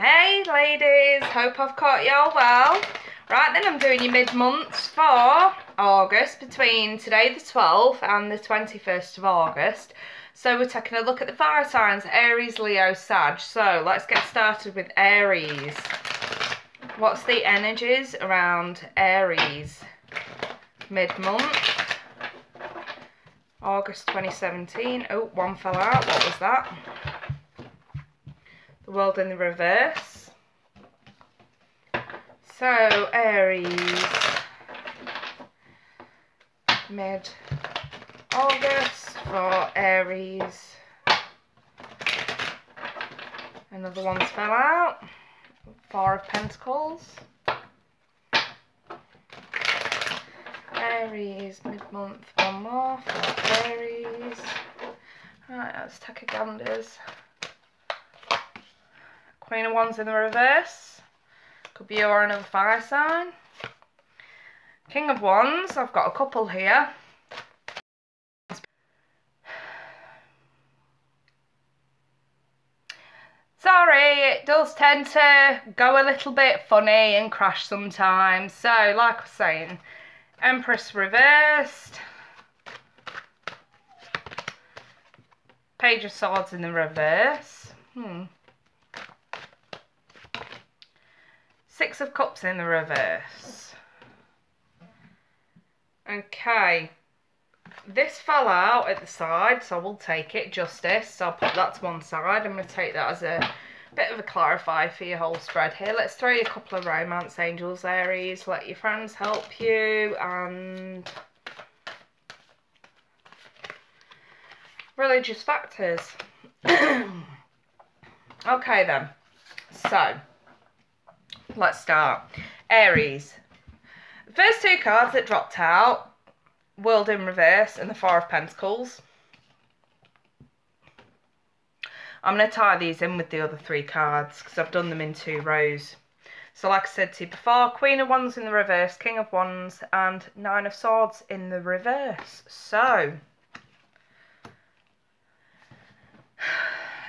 Hey ladies, hope I've caught y'all well. Right then, I'm doing your mid-months for August between today the 12th and the 21st of August. So we're taking a look at the fire signs, Aries, Leo, Sag. So let's get started with Aries. What's the energies around Aries mid-month? August 2017. Oh, one fell out. What was that? The world in the reverse. So, Aries, mid-August for Aries. Another one's fell out. Four of Pentacles. Aries, mid-month, one more for Aries. Right, let's take a ganders. Queen of Wands in the reverse. Could be you or another fire sign. King of Wands, I've got a couple here. Sorry, it does tend to go a little bit funny and crash sometimes. So, like I was saying, Empress reversed. Page of Swords in the reverse. Six of Cups in the reverse. Okay. This fell out at the side, so we'll take it. Justice. So I'll put that to one side. I'm going to take that as a bit of a clarifier for your whole spread here. Let's throw you a couple of romance angels, Aries. Let your friends help you. And religious factors. Okay then. So let's start. Aries. The first two cards that dropped out, World in reverse and the Four of Pentacles. I'm going to tie these in with the other three cards because I've done them in two rows. So like I said to you before, Queen of Wands in the reverse, King of Wands and Nine of Swords in the reverse. So,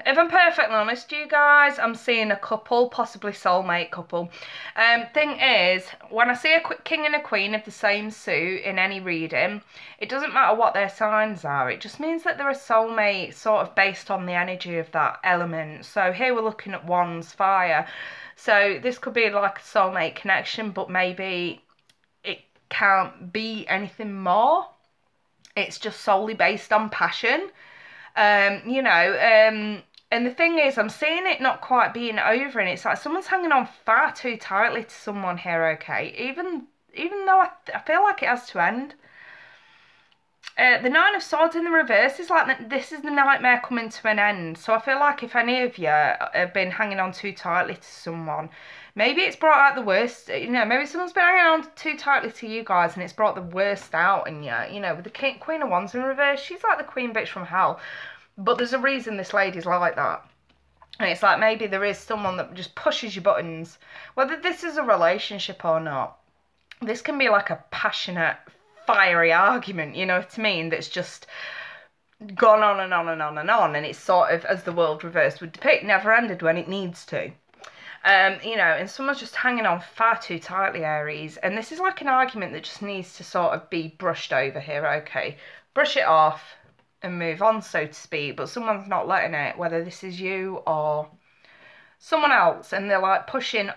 if I'm perfectly honest, you guys, I'm seeing a couple, possibly soulmate couple. Thing is, when I see a king and a queen of the same suit in any reading, it doesn't matter what their signs are. It just means that they're a soulmate, sort of based on the energy of that element. So here we're looking at Wands, fire. So this could be like a soulmate connection, but maybe it can't be anything more. It's just solely based on passion. And the thing is, I'm seeing it not quite being over, and it's like someone's hanging on far too tightly to someone here, okay? Even though I feel like it has to end. The Nine of Swords in the reverse is like, this is the nightmare coming to an end. So I feel like if any of you have been hanging on too tightly to someone, maybe it's brought out the worst. Maybe someone's been hanging on too tightly to you guys, and it's brought the worst out in you. With the Queen of Wands in reverse, she's like the queen bitch from hell. But there's a reason this lady's like that. And it's like maybe there is someone that just pushes your buttons. Whether this is a relationship or not, this can be like a passionate, fiery argument, you know what I mean? That's just gone on and on and on and on. And it's sort of, as the world reversed would depict, never ended when it needs to. And someone's just hanging on far too tightly, Aries. And this is like an argument that just needs to sort of be brushed over here, okay? Brush it off and move on, so to speak, but someone's not letting it, whether this is you or someone else, and they're like pushing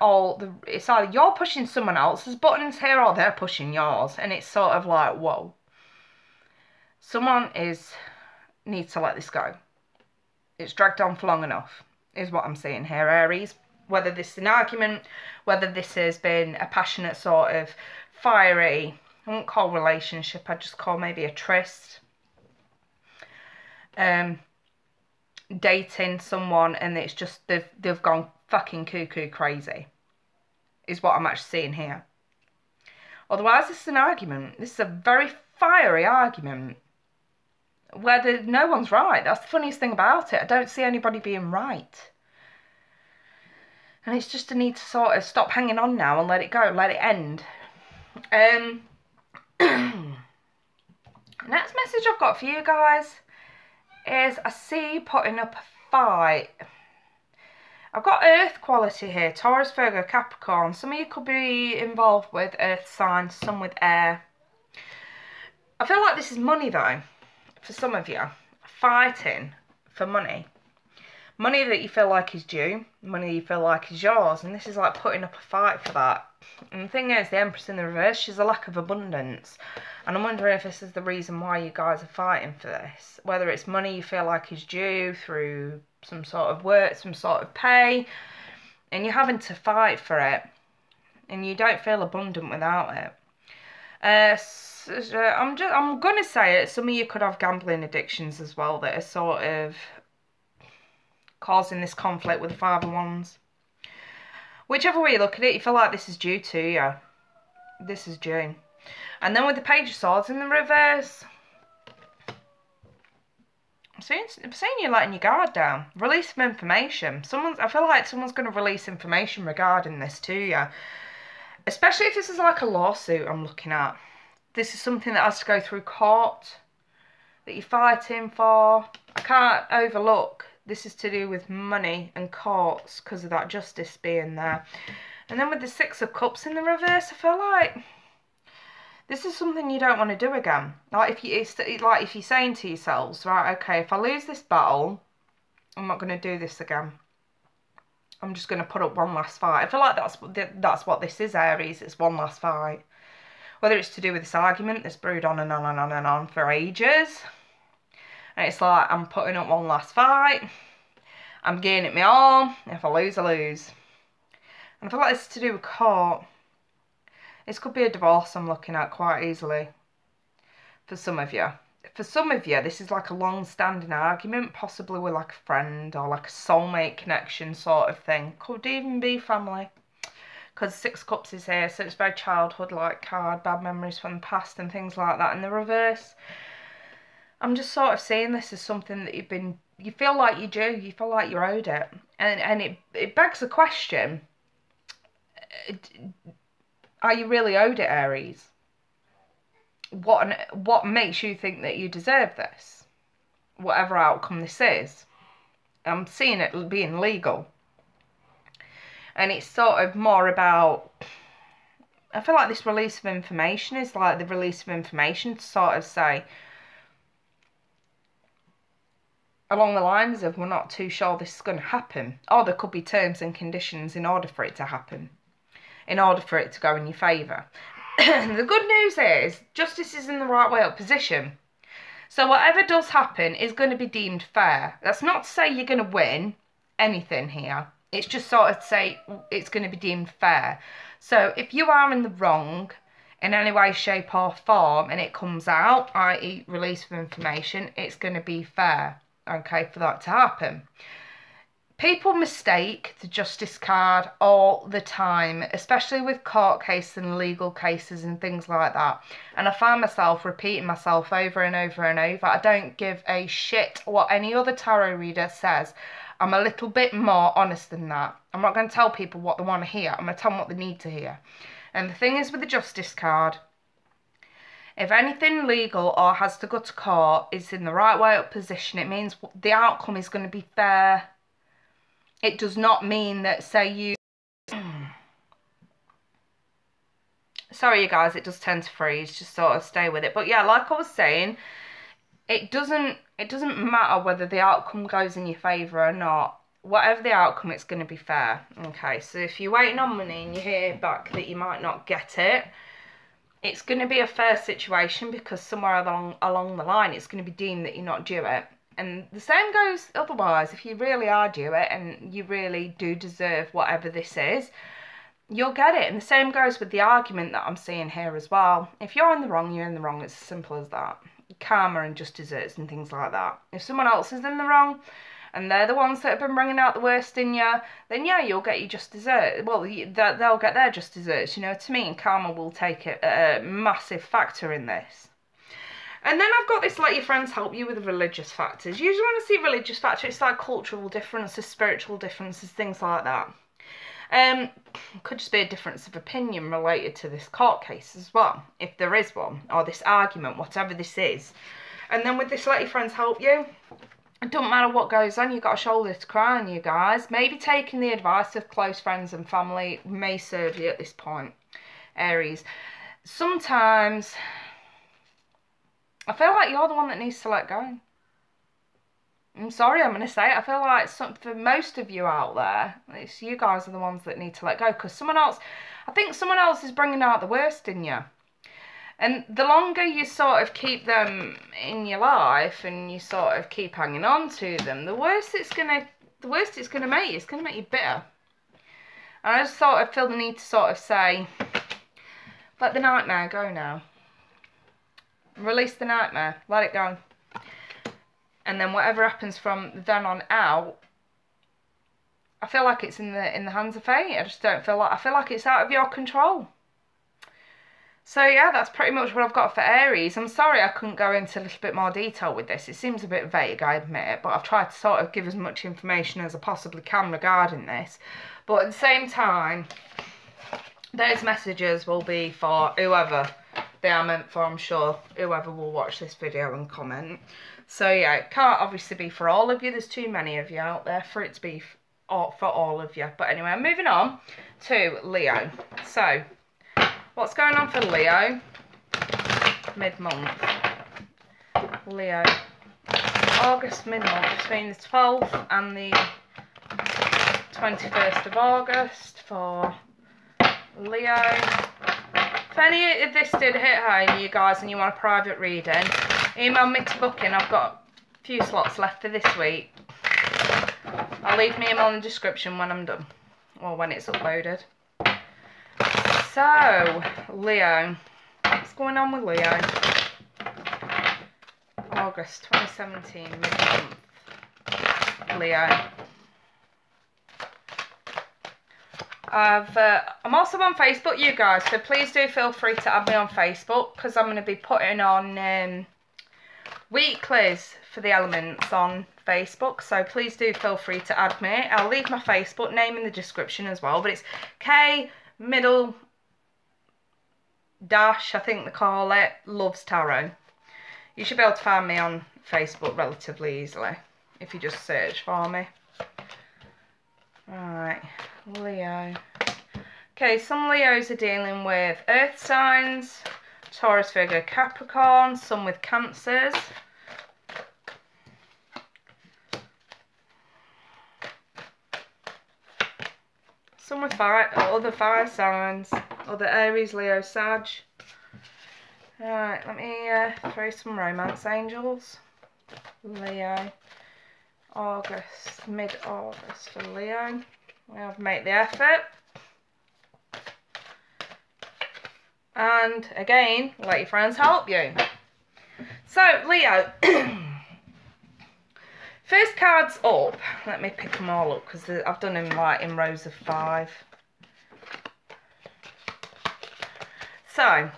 it's either you're pushing someone else's buttons here or they're pushing yours, and it's sort of like, whoa. Someone needs to let this go. It's dragged on for long enough, is what I'm seeing here, Aries. Whether this is an argument, whether this has been a passionate sort of fiery, I won't call relationship, I'd just call maybe a tryst. Dating someone, and it's just they've gone fucking cuckoo crazy, is what I'm actually seeing here. Otherwise, this is an argument. This is a very fiery argument where no one's right. That's the funniest thing about it. I don't see anybody being right, and it's just a need to sort of stop hanging on now and let it go, let it end. Next message I've got for you guys is I see you putting up a fight. I've got earth quality here, Taurus, Virgo, Capricorn. Some of you could be involved with earth signs, some with air. I feel like this is money though, for some of you. Fighting for money. Money that you feel like is due, money that you feel like is yours, and this is like putting up a fight for that. And the thing is, the Empress in the reverse, she's a lack of abundance. And I'm wondering if this is the reason why you guys are fighting for this. Whether it's money you feel like is due through some sort of work, some sort of pay, and you're having to fight for it, and you don't feel abundant without it. I'm gonna say it. Some of you could have gambling addictions as well that are sort of causing this conflict with the Five of Wands. Whichever way you look at it, you feel like this is due to you. This is due. And then with the Page of Swords in the reverse, I'm saying you're letting your guard down. Release of information. I feel like someone's going to release information regarding this to you. Especially if this is like a lawsuit I'm looking at. This is something that has to go through court, that you're fighting for. I can't overlook. This is to do with money and courts because of that justice being there. And then with the Six of Cups in the reverse, I feel like this is something you don't want to do again. Like if you're saying to yourselves, right, okay, if I lose this battle, I'm not going to do this again. I'm just going to put up one last fight. I feel like that's what this is, Aries. It's one last fight. Whether it's to do with this argument that's brewed on and on and on and on for ages. And it's like, I'm putting up one last fight. I'm giving it my all. If I lose, I lose. And I feel like this is to do with court. This could be a divorce I'm looking at quite easily. For some of you. For some of you, this is like a long-standing argument. Possibly with like a friend or like a soulmate connection sort of thing. Could even be family. Because Six of Cups is here. So it's very childhood-like card. Bad memories from the past and things like that in the reverse. I'm just sort of seeing this as something that you feel like you do. You feel like you're owed it. And it begs the question, are you really owed it, Aries? What makes you think that you deserve this? Whatever outcome this is. I'm seeing it being legal. And it's sort of more about, I feel like this release of information is like the release of information to sort of say, along the lines of, we're not too sure this is going to happen. Or there could be terms and conditions in order for it to happen. In order for it to go in your favour. The good news is, justice is in the right way up position. So whatever does happen is going to be deemed fair. That's not to say you're going to win anything here. It's just sort of to say it's going to be deemed fair. So if you are in the wrong in any way, shape or form, and it comes out, i.e. release of information, it's going to be fair. Okay, for that to happen. People mistake the justice card all the time, especially with court cases and legal cases and things like that. And I find myself repeating myself over and over and over. I don't give a shit what any other tarot reader says. I'm a little bit more honest than that. I'm not going to tell people what they want to hear. I'm going to tell them what they need to hear. And the thing is with the justice card, if anything legal or has to go to court is in the right way up position, it means the outcome is going to be fair. It does not mean that, say you... Sorry, you guys, it does tend to freeze. Just sort of stay with it. But yeah, like I was saying, it doesn't matter whether the outcome goes in your favour or not. Whatever the outcome, it's going to be fair. Okay, so if you're waiting on money and you hear back that you might not get it, it's going to be a fair situation because somewhere along the line it's going to be deemed that you're not due it. And the same goes otherwise. If you really are due it and you really do deserve whatever this is, you'll get it. And the same goes with the argument that I'm seeing here as well. If you're in the wrong, you're in the wrong. It's as simple as that. Karma and just desserts and things like that. If someone else is in the wrong and they're the ones that have been bringing out the worst in you, then yeah, you'll get your just dessert. Well, they'll get their just desserts, you know what I mean? Karma will take a massive factor in this. And then I've got this, let your friends help you with religious factors. Usually when I see religious factors, it's like cultural differences, spiritual differences, things like that. Could just be a difference of opinion related to this court case as well, if there is one, or this argument, whatever this is. And then with this let your friends help you, It doesn't matter what goes on, you've got a shoulder to cry on, you guys. Maybe taking the advice of close friends and family may serve you at this point, Aries. Sometimes I feel like you're the one that needs to let go. I'm sorry, I'm going to say it. I feel like for most of you out there, it's you guys are the ones that need to let go, because I think someone else is bringing out the worst in you. And the longer you sort of keep them in your life and you sort of keep hanging on to them, the worse it's gonna make you. It's gonna make you bitter. And I just sort of feel the need to sort of say, let the nightmare go now. Release the nightmare. Let it go. And then whatever happens from then on out, I feel like it's in the hands of fate. I feel like it's out of your control. So yeah, that's pretty much what I've got for Aries. I'm sorry I couldn't go into a little bit more detail with this. It seems a bit vague, I admit it, but I've tried to sort of give as much information as I possibly can regarding this. But at the same time, those messages will be for whoever they are meant for, I'm sure. Whoever will watch this video and comment. So yeah, it can't obviously be for all of you. There's too many of you out there for it to be for all of you. But anyway, I'm moving on to Leo. So, what's going on for Leo mid-month? Leo, August mid-month, between the 12th and the 21st of August for Leo. If any of this did hit home, you guys, and you want a private reading, email me to book in. I've got a few slots left for this week. I'll leave my email in the description when I'm done, or when it's uploaded. So, Leo. What's going on with Leo? August 2017, mid-month. Leo. I'm also on Facebook, you guys, so please do feel free to add me on Facebook, because I'm going to be putting on weeklies for the elements on Facebook, so please do feel free to add me. I'll leave my Facebook name in the description as well, but it's K middle dash, I think they call it, Loves Tarot. You should be able to find me on Facebook relatively easily if you just search for me. Alright, Leo. Okay, some Leos are dealing with earth signs, Taurus, Virgo, Capricorn, some with Cancers. Some with other fire signs, other Aries, Leo, Sag. Alright, let me throw some romance angels. Leo. August, mid-August for Leo. We'll make the effort. And again, let your friends help you. So, Leo. First card's up. Let me pick them all up because I've done them like in rows of 5. So,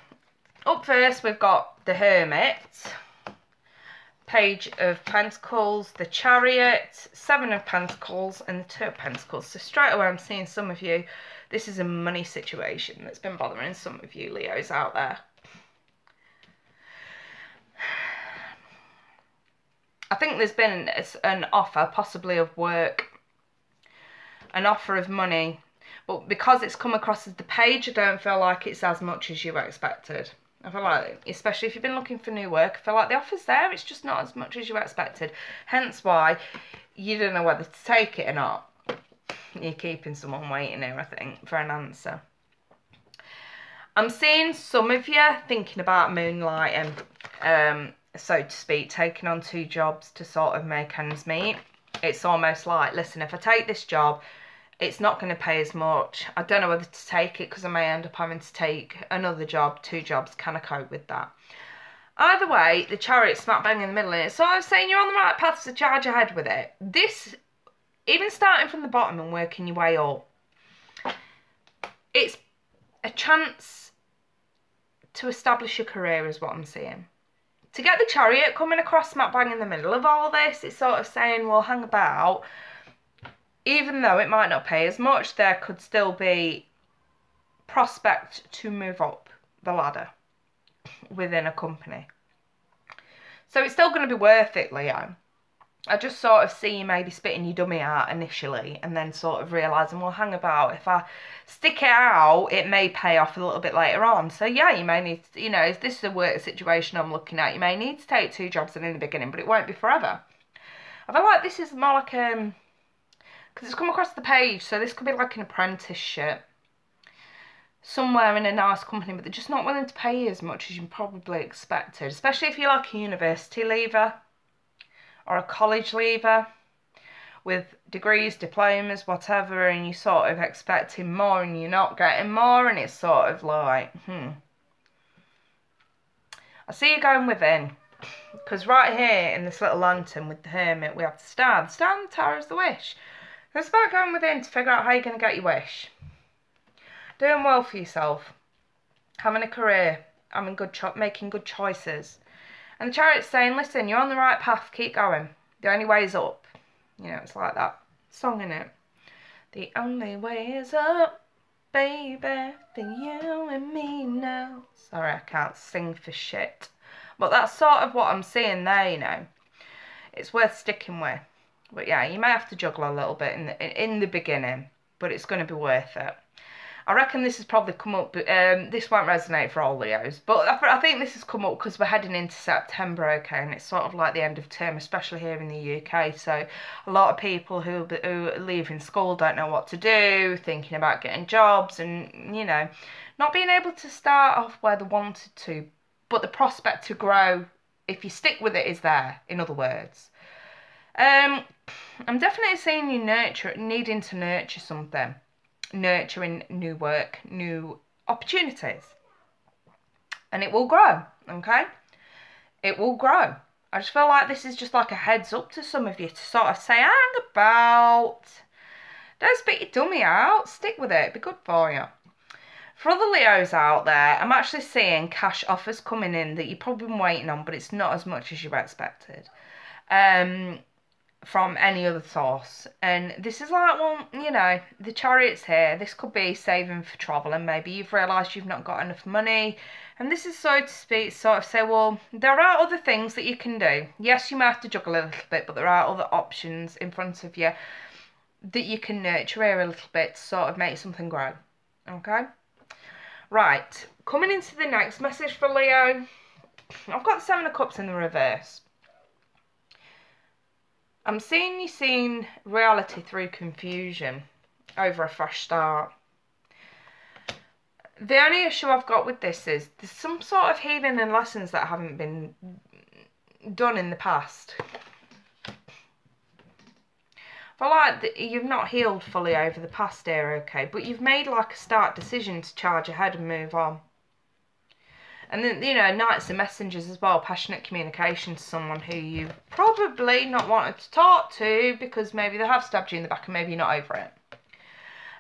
up first we've got the Hermit, Page of Pentacles, the Chariot, 7 of Pentacles, and the 2 of Pentacles. So straight away I'm seeing some of you, this is a money situation that's been bothering some of you Leos out there. I think there's been an offer, possibly of work, an offer of money, but because it's come across as the Page, I don't feel like it's as much as you expected. I feel like, especially if you've been looking for new work, I feel like the offer's there, it's just not as much as you expected. Hence why you don't know whether to take it or not. You're keeping someone waiting here, I think, for an answer. I'm seeing some of you thinking about moonlighting, so to speak, taking on 2 jobs to sort of make ends meet. It's almost like, listen, if I take this job, it's not going to pay as much. I don't know whether to take it because I may end up having to take another job, 2 jobs. Can I cope with that? Either way, the Chariot's smack bang in the middle. And it's sort of saying you're on the right path to charge ahead with it. This, even starting from the bottom and working your way up, it's a chance to establish your career is what I'm seeing. To get the Chariot coming across smack bang in the middle of all this, it's sort of saying, well, hang about. Even though it might not pay as much, there could still be prospect to move up the ladder within a company. So it's still going to be worth it, Leo. I just sort of see you maybe spitting your dummy out initially and then sort of realising, well, hang about, if I stick it out, it may pay off a little bit later on. So yeah, you may need to, you know, if this is a work situation I'm looking at, you may need to take 2 jobs in the beginning, but it won't be forever. I feel like this is more like, because it's come across the page, so this could be like an apprenticeship somewhere in a nice company, but they're just not willing to pay you as much as you probably expected, especially if you're like a university leaver or a college leaver with degrees, diplomas, whatever, and you're sort of expecting more and you're not getting more, and it's sort of like, I see you going within, because right here in this little lantern with the Hermit, we have the Star. The Star and the Tower is the wish. So it's about going within to figure out how you're going to get your wish. Doing well for yourself, having a career, having making good choices. And the Chariot's saying, listen, you're on the right path, keep going. The only way is up. You know, it's like that song, innit? The only way is up, baby, for you and me now. Sorry, I can't sing for shit. But that's sort of what I'm seeing there, you know. It's worth sticking with. But yeah, you may have to juggle a little bit in the beginning, but it's going to be worth it. I reckon this has probably come up, this won't resonate for all Leos, but I think this has come up because we're heading into September, okay, and it's sort of like the end of term, especially here in the UK, so a lot of people who are leaving school don't know what to do, thinking about getting jobs and, you know, not being able to start off where they wanted to, but the prospect to grow, if you stick with it, is there, in other words. I'm definitely seeing you needing to nurture something. Nurturing new work, new opportunities, and it will grow, okay? It will grow. I just feel like this is just like a heads up to some of you to sort of say, hang about, don't spit your dummy out, stick with it, it'd be good for you. For other Leos out there, I'm actually seeing cash offers coming in that you've probably been waiting on, but it's not as much as you expected. From any other source, and this is like, well, you know, the Chariot's here. This could be saving for travel, and maybe you've realised you've not got enough money, and this is, so to speak, sort of say, well, there are other things that you can do. Yes, you might have to juggle a little bit, but there are other options in front of you that you can nurture here a little bit to sort of make something grow. Okay, right, coming into the next message for Leo, I've got the 7 of Cups in the reverse. I'm seeing you seeing reality through confusion over a fresh start. The only issue I've got with this is there's some sort of healing and lessons that haven't been done in the past. I feel like you've not healed fully over the past year, okay, but you've made like a start decision to charge ahead and move on. And then, you know, Knights and Messengers as well, passionate communication to someone who you probably not wanted to talk to because maybe they have stabbed you in the back and maybe you're not over it.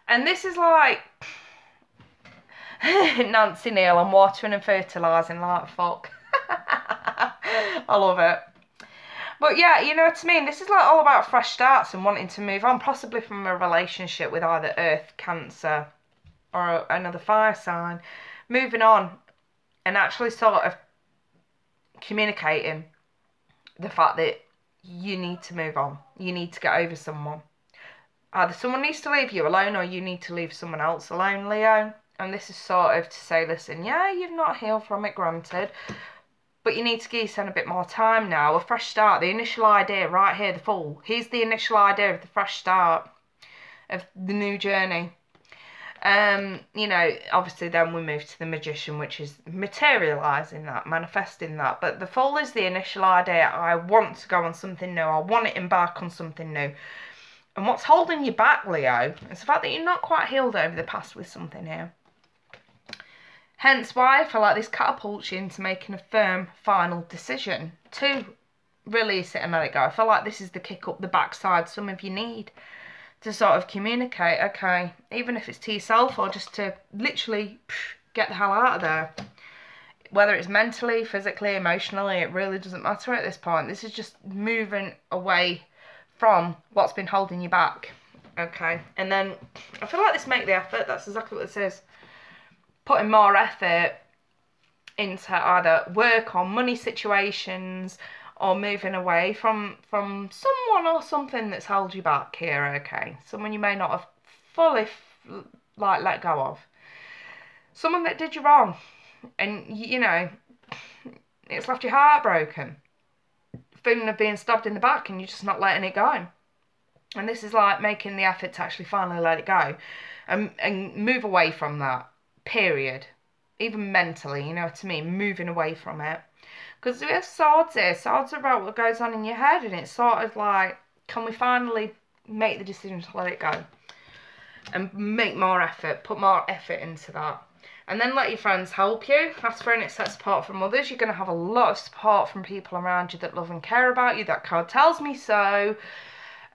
And this is like Nancy Neal, I'm watering and fertilising like fuck. I love it. But yeah, you know what I mean? This is like all about fresh starts and wanting to move on, possibly from a relationship with either Earth, Cancer, or another fire sign. Moving on. And actually sort of communicating the fact that you need to move on. You need to get over someone. Either someone needs to leave you alone or you need to leave someone else alone, Leo. And this is sort of to say, listen, yeah, you've not healed from it, granted. But you need to give yourself a bit more time now. A fresh start. The initial idea right here, the Fool. Here's the initial idea of the fresh start. Of the new journey. You know, obviously then we move to the Magician, which is materialising that, manifesting that. But the Fool is the initial idea. I want to go on something new. I want to embark on something new. And what's holding you back, Leo, is the fact that you're not quite healed over the past with something here. Hence why I feel like this catapults you into making a firm, final decision to release it and let it go. I feel like this is the kick up the backside some of you need. To sort of communicate, okay, even if it's to yourself or just to literally get the hell out of there. Whether it's mentally, physically, emotionally, it really doesn't matter at this point. This is just moving away from what's been holding you back, okay? And then I feel like this make the effort, that's exactly what this is. Putting more effort into either work or money situations or moving away from someone or something that's held you back here, okay? Someone you may not have fully like let go of. Someone that did you wrong, and you know, it's left your heart broken. Feeling of being stabbed in the back and you're just not letting it go. And this is like making the effort to actually finally let it go and move away from that, period. Even mentally, you know what I mean? Moving away from it. Because we have swords here. Swords are about what goes on in your head, and it's sort of like, can we finally make the decision to let it go? And make more effort, put more effort into that. And then let your friends help you. Ask for and accept support from others. You're going to have a lot of support from people around you that love and care about you. That card tells me so.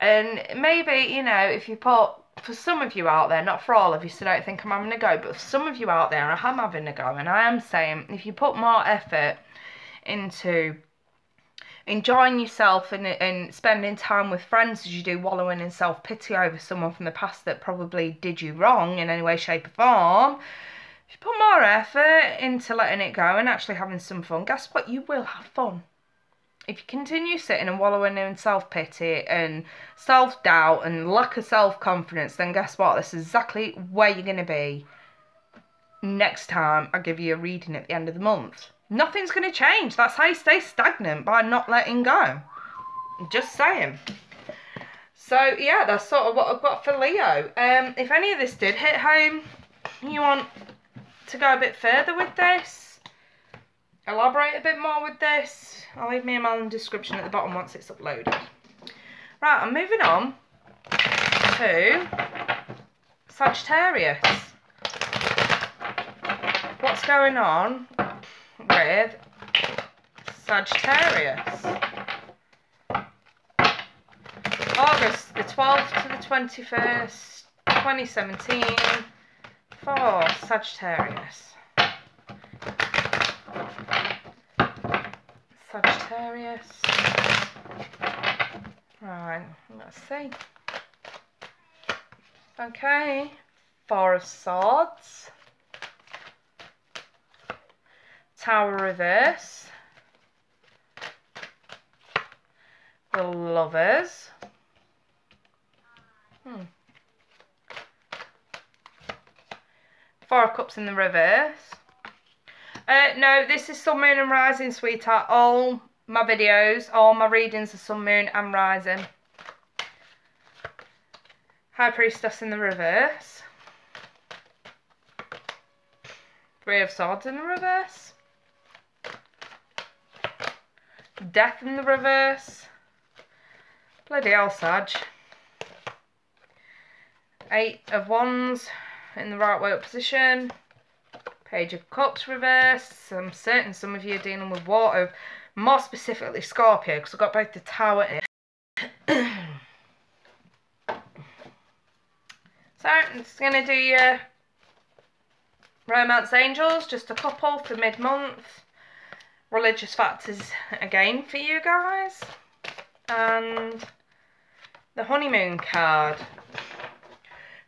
And maybe, you know, if you put, for some of you out there, not for all of you, so don't think I'm having a go, but for some of you out there, I am having a go. And I am saying, if you put more effort into enjoying yourself and spending time with friends as you do wallowing in self-pity over someone from the past that probably did you wrong in any way, shape or form, if you put more effort into letting it go and actually having some fun, guess what? You will have fun. If you continue sitting and wallowing in self-pity and self-doubt and lack of self-confidence, then guess what? This is exactly where you're going to be next time I give you a reading at the end of the month. Nothing's going to change. That's how you stay stagnant, by not letting go. Just saying. So, yeah, that's sort of what I've got for Leo. If any of this did hit home, you want to go a bit further with this, elaborate a bit more with this, I'll leave my email in the description at the bottom once it's uploaded. Right, I'm moving on to Sagittarius. What's going on with Sagittarius? August the 12th to the 21st, 2017 for Sagittarius. Sagittarius. Right, let's see. Okay, Four of Swords. Tower reverse. The Lovers. Four of Cups in the reverse. No, this is Sun, Moon and Rising, sweetheart. All my videos, all my readings are Sun, Moon and Rising. High Priestess in the reverse. Three of Swords in the reverse. Death in the reverse. Bloody hell, Sag. Eight of Wands in the right way up position. Page of Cups reverse. I'm certain some of you are dealing with water, more specifically Scorpio, because I've got both the Tower in. So I'm just going to do your Romance Angels, just a couple for mid-month. Religious factors again for you guys. And the Honeymoon card.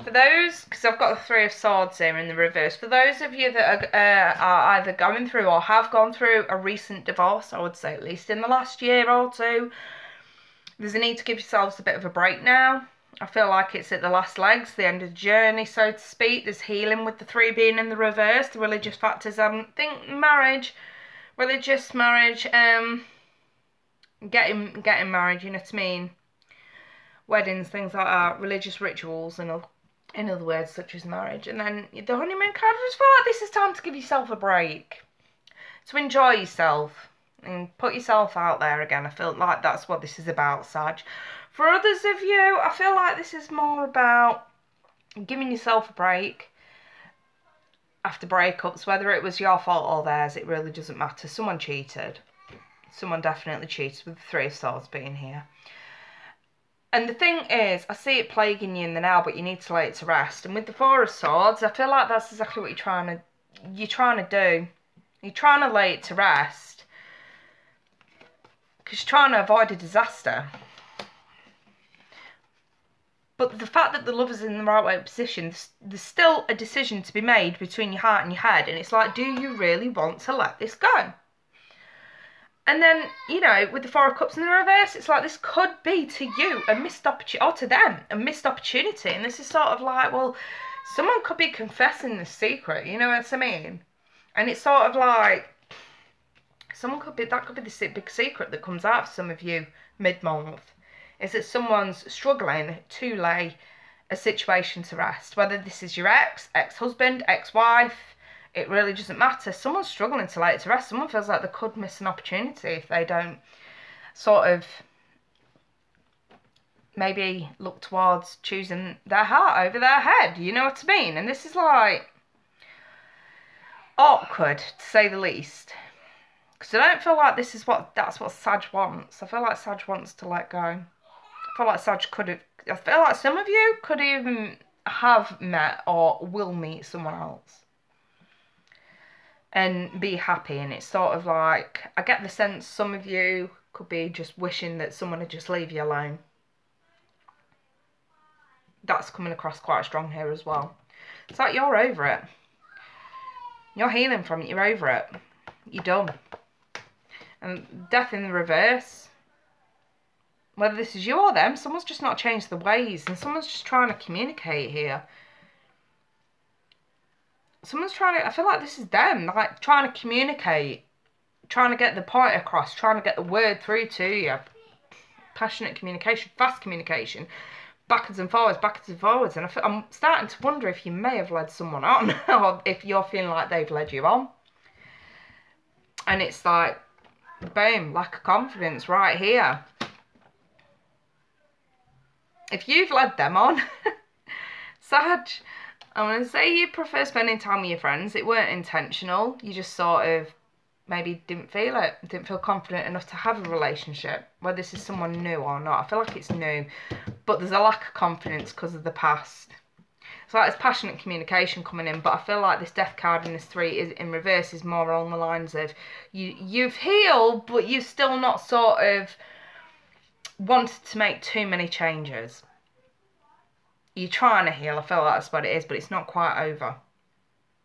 For those, because I've got the Three of Swords here in the reverse, for those of you that are either going through or have gone through a recent divorce, I would say at least in the last year or two, there's a need to give yourselves a bit of a break now. I feel like it's at the last legs, the end of the journey, so to speak. There's healing with the three being in the reverse. The religious factors, I think marriage, religious marriage, getting married, you know what I mean? Weddings, things like that, religious rituals, and in other words, such as marriage. And then the honeymoon card, I just feel like this is time to give yourself a break. To enjoy yourself and put yourself out there again. I feel like that's what this is about, Sag. For others of you, I feel like this is more about giving yourself a break after breakups. Whether it was your fault or theirs, it really doesn't matter. Someone cheated. Someone definitely cheated with the Three of Swords being here. And the thing is, I see it plaguing you in the now, but you need to lay it to rest. And with the Four of Swords, I feel like that's exactly what you're trying to do. You're trying to lay it to rest. Because you're trying to avoid a disaster. But the fact that the Lover's in the right way position, there's still a decision to be made between your heart and your head. And it's like, do you really want to let this go? And then, you know, with the Four of Cups in the reverse, it's like this could be to you a missed opportunity, or to them, a missed opportunity. And this is sort of like, well, someone could be confessing this secret, you know what I mean? And it's sort of like, that could be the big secret that comes out for some of you mid-month, is that someone's struggling to lay a situation to rest. Whether this is your ex, ex-husband, ex-wife, it really doesn't matter. Someone's struggling to lay it to rest. Someone feels like they could miss an opportunity if they don't sort of maybe look towards choosing their heart over their head. You know what I mean? And this is like awkward, to say the least. Because I don't feel like that's what Sag wants. I feel like Sag wants to let go. I feel like Sag could have... I feel like some of you could even have met or will meet someone else and be happy. And it's sort of like, I get the sense some of you could be just wishing that someone would just leave you alone. That's coming across quite strong here as well. It's like you're over it. You're healing from it. You're over it. You're done. And death in the reverse. Whether this is you or them, someone's just not changed the ways. And someone's just trying to communicate here. Someone's trying to, I feel like this is them, like trying to communicate, trying to get the point across, trying to get the word through to you. Passionate communication, fast communication, backwards and forwards, backwards and forwards. And I'm starting to wonder if you may have led someone on, or if you're feeling like they've led you on. And it's like, boom, lack of confidence right here. If you've led them on, Sag, I'm going to say you prefer spending time with your friends. It weren't intentional. You just sort of maybe didn't feel it. Didn't feel confident enough to have a relationship. Whether this is someone new or not. I feel like it's new. But there's a lack of confidence because of the past. It's like there's passionate communication coming in. But I feel like this death card in this 3 is in reverse is more along the lines of you've healed, but you've still not sort of wanted to make too many changes. You're trying to heal, I feel like that's what it is, but it's not quite over.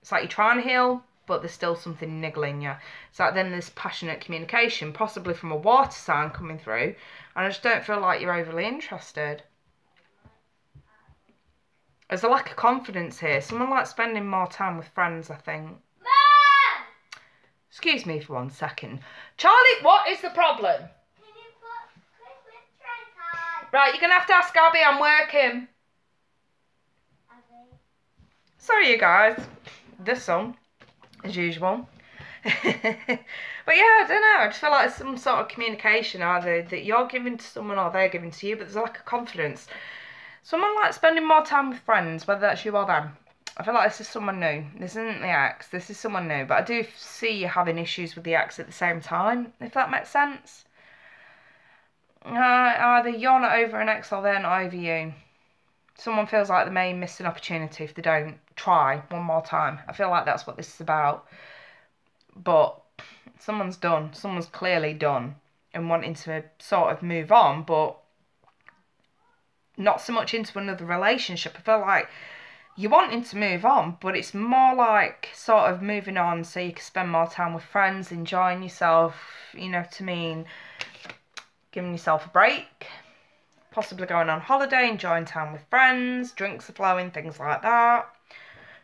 It's like you're trying to heal, but there's still something niggling you. It's like then there's passionate communication, possibly from a water sign coming through, and I just don't feel like you're overly interested. There's a lack of confidence here. Someone likes spending more time with friends, I think. Mom! Excuse me for 1 second. Charlie, what is the problem? Can you put Christmas tree on? Right, you're going to have to ask Abby, I'm working. Sorry you guys, this song, as usual. But yeah, I don't know, I just feel like it's some sort of communication either that you're giving to someone or they're giving to you, but there's a lack of confidence. Someone likes spending more time with friends, whether that's you or them. I feel like this is someone new. This isn't the ex, this is someone new, but I do see you having issues with the ex at the same time, if that makes sense. Either you're not over an ex or they're not over you. Someone feels like they may miss an opportunity if they don't try one more time. I feel like that's what this is about. But someone's done. Someone's clearly done and wanting to sort of move on, but not so much into another relationship. I feel like you're wanting to move on, but it's more like sort of moving on so you can spend more time with friends, enjoying yourself, you know what I mean, giving yourself a break. Possibly going on holiday, enjoying time with friends, drinks are flowing, things like that.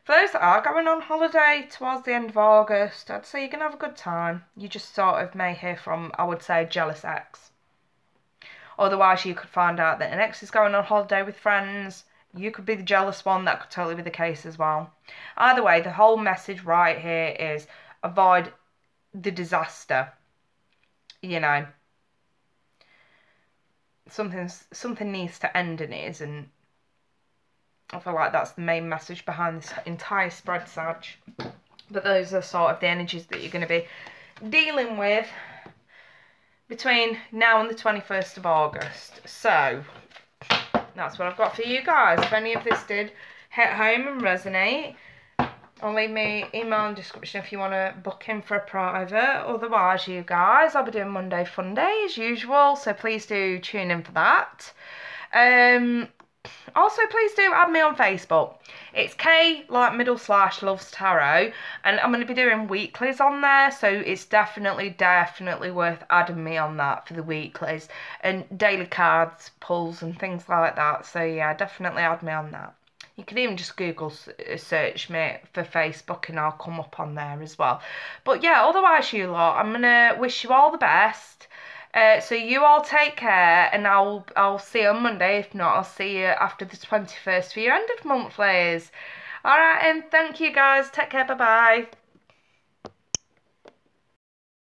For those that are going on holiday towards the end of August, I'd say you're going to have a good time. You just sort of may hear from, I would say, a jealous ex. Otherwise, you could find out that an ex is going on holiday with friends. You could be the jealous one. That could totally be the case as well. Either way, the whole message right here is avoid the disaster. You know. Something needs to end and it isn't. I feel like that's the main message behind this entire spread, Sag. But those are sort of the energies that you're going to be dealing with between now and the 21st of August. So, that's what I've got for you guys. If any of this did hit home and resonate, I'll leave me email in the description if you want to book in for a private. Otherwise, you guys, I'll be doing Monday Fun Day as usual, so please do tune in for that. Also, please do add me on Facebook. It's K like middle slash loves tarot, and I'm going to be doing weeklies on there, so it's definitely worth adding me on that for the weeklies and daily cards, pulls and things like that. So yeah, definitely add me on that. You can even just Google search me for Facebook and I'll come up on there as well. But yeah, otherwise you lot, I'm going to wish you all the best. So you all take care, and I'll see you on Monday. If not, I'll see you after the 21st for your end of monthlies. Alright, and thank you guys. Take care. Bye bye.